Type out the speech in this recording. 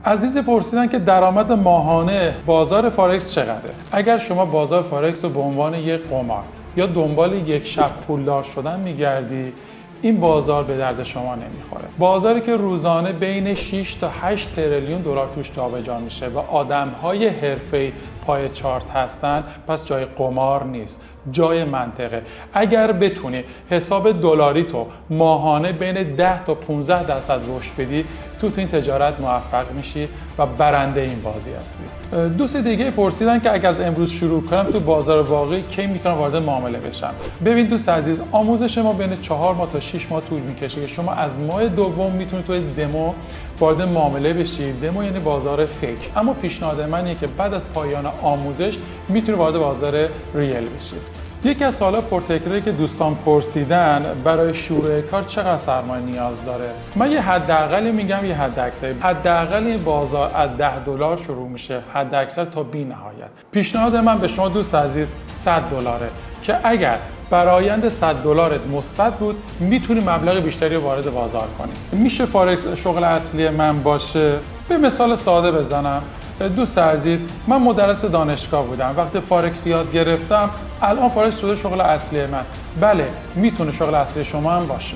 عزیز پرسیدن که درآمد ماهانه بازار فارکس چقدره؟ اگر شما بازار فارکس رو به عنوان یک قمار یا دنبال یک شب پولدار شدن میگردی، این بازار به درد شما نمیخوره. بازاری که روزانه بین 6 تا 8 تریلیون دلار توش جابجا میشه و آدم‌های حرفه‌ای پای چارت هستن، پس جای قمار نیست، جای منطقه. اگر بتونی حساب دلاری تو ماهانه بین 10 تا 15% رشد بدی، تو این تجارت موفق میشی و برنده این بازی هستی. دوست دیگه پرسیدن که اگر از امروز شروع کنم تو بازار واقعی کی میتونم وارد معامله بشم. ببین دوست عزیز، آموزش ما بین 4 ماه تا 6 ماه طول میکشه که شما از ماه دوم میتونید تو دمو وارد معامله بشید. دمو یعنی بازار فیک، اما پیشنهاد من اینه که بعد از پایان آموزش میتونید وارد بازار ریل بشید. یکی از سوالا پرتکراری که دوستان پرسیدن، برای شروع کار چقدر سرمایه نیاز داره؟ من یه حداقلی میگم، یه حداکثری. حداقل این بازار از $10 شروع میشه، حداکثر تا بی‌نهایت. پیشنهاد من به شما دوست عزیز $100 که اگر برآیند $100 مثبت بود، میتونی مبلغ بیشتری رو وارد بازار کنی. میشه فارکس شغل اصلی من باشه؟ به مثال ساده بزنم. دوست عزیز، من مدرس دانشگاه بودم. وقتی فارکس یاد گرفتم، الان فارکس شده شغل اصلی من. بله، میتونه شغل اصلی شما هم باشه.